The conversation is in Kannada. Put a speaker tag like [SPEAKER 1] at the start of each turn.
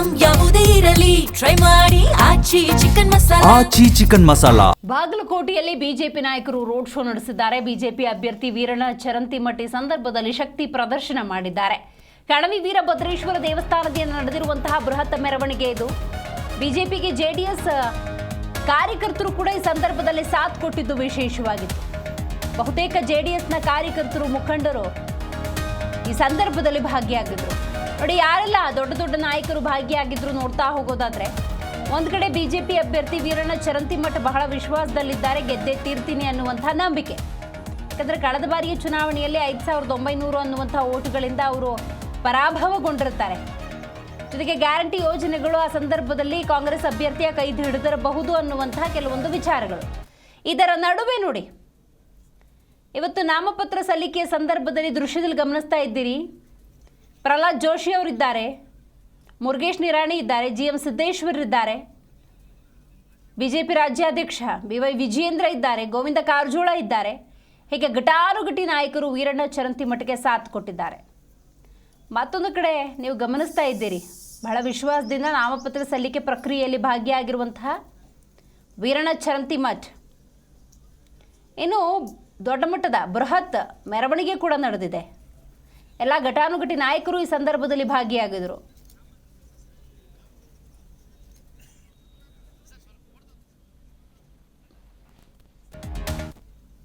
[SPEAKER 1] ಐಟಂ ಯಾವುದೇ ಇರಲಿ ಟ್ರೈ ಮಾಡಿ ಆಚಿ ಚಿಕನ್ ಮಸಾಲಾ.
[SPEAKER 2] ಬಾಗಲಕೋಟೆಯಲ್ಲಿ ಬಿಜೆಪಿ ನಾಯಕರು ರೋಡ್ ಶೋ ನಡೆಸಿದ್ದಾರೆ. ಬಿಜೆಪಿ ಅಭ್ಯರ್ಥಿ ವೀರಣ್ಣ ಚರಂತಿಮಠಿ ಸಂದರ್ಭದಲ್ಲಿ ಶಕ್ತಿ ಪ್ರದರ್ಶನ ಮಾಡಿದ್ದಾರೆ. ಕಣವಿ ವೀರಭದ್ರೇಶ್ವರ ದೇವಸ್ಥಾನದಿಂದ ನಡೆದಿರುವಂತಹ ಬೃಹತ್ ಮೆರವಣಿಗೆ ಇದು. ಬಿಜೆಪಿಗೆ ಜೆಡಿಎಸ್ ಕಾರ್ಯಕರ್ತರು ಕೂಡ ಈ ಸಂದರ್ಭದಲ್ಲಿ ಸಾಥ್ ಕೊಟ್ಟಿದ್ದು ವಿಶೇಷವಾಗಿತ್ತು. ಬಹುತೇಕ ಜೆಡಿಎಸ್ನ ಕಾರ್ಯಕರ್ತರು ಮುಖಂಡರು ಈ ಸಂದರ್ಭದಲ್ಲಿ ಭಾಗಿಯಾಗಿದ್ರು. ನೋಡಿ, ಯಾರೆಲ್ಲ ದೊಡ್ಡ ದೊಡ್ಡ ನಾಯಕರು ಭಾಗಿಯಾಗಿದ್ರು ನೋಡ್ತಾ ಹೋಗೋದಾದ್ರೆ, ಒಂದು ಕಡೆ ಬಿಜೆಪಿ ಅಭ್ಯರ್ಥಿ ವೀರಣ್ಣ ಚರಂತಿಮಠ ಬಹಳ ವಿಶ್ವಾಸದಲ್ಲಿದ್ದಾರೆ, ಗೆದ್ದೇ ತೀರ್ತೀನಿ ಅನ್ನುವಂಥ ನಂಬಿಕೆ. ಯಾಕಂದರೆ ಕಳೆದ ಬಾರಿಯ ಚುನಾವಣೆಯಲ್ಲಿ 5,900 ಅನ್ನುವಂಥ ಓಟುಗಳಿಂದ ಅವರು ಪರಾಭವಗೊಂಡಿರ್ತಾರೆ. ಜೊತೆಗೆ ಗ್ಯಾರಂಟಿ ಯೋಜನೆಗಳು ಆ ಸಂದರ್ಭದಲ್ಲಿ ಕಾಂಗ್ರೆಸ್ ಅಭ್ಯರ್ಥಿಯ ಕೈ ಹಿಡಿದಿರಬಹುದು ಅನ್ನುವಂತಹ ಕೆಲವೊಂದು ವಿಚಾರಗಳು. ಇದರ ನಡುವೆ ನೋಡಿ, ಇವತ್ತು ನಾಮಪತ್ರ ಸಲ್ಲಿಕೆಯ ಸಂದರ್ಭದಲ್ಲಿ ದೃಶ್ಯದಲ್ಲಿ ಗಮನಿಸ್ತಾ ಇದ್ದೀರಿ, ಪ್ರಹ್ಲಾದ್ ಜೋಶಿ ಅವರಿದ್ದಾರೆ, ಮುರುಗೇಶ್ ನಿರಾಣಿ ಇದ್ದಾರೆ, GM ಸಿದ್ದೇಶ್ವರ್ ಇದ್ದಾರೆ, ಬಿಜೆಪಿ ರಾಜ್ಯಾಧ್ಯಕ್ಷ BY ವಿಜಯೇಂದ್ರ ಇದ್ದಾರೆ, ಗೋವಿಂದ ಕಾರಜೋಳ ಇದ್ದಾರೆ. ಹೀಗೆ ಘಟಾನುಘಟಿ ನಾಯಕರು ವೀರಣ್ಣ ಚರಂತಿಮಠಕ್ಕೆ ಸಾಥ್ ಕೊಟ್ಟಿದ್ದಾರೆ. ಮತ್ತೊಂದು ಕಡೆ ನೀವು ಗಮನಿಸ್ತಾ ಇದ್ದೀರಿ, ಬಹಳ ವಿಶ್ವಾಸದಿಂದ ನಾಮಪತ್ರ ಸಲ್ಲಿಕೆ ಪ್ರಕ್ರಿಯೆಯಲ್ಲಿ ಭಾಗಿಯಾಗಿರುವಂತಹ ವೀರಣ್ಣ ಚರಂತಿಮಠ್. ಇನ್ನು ದೊಡ್ಡ ಮಟ್ಟದ ಬೃಹತ್ ಮೆರವಣಿಗೆ ಕೂಡ ನಡೆದಿದೆ. ಎಲ್ಲ ಘಟಾನುಘಟಿ ನಾಯಕರು ಈ ಸಂದರ್ಭದಲ್ಲಿ ಭಾಗಿಯಾಗಿದ್ದರು.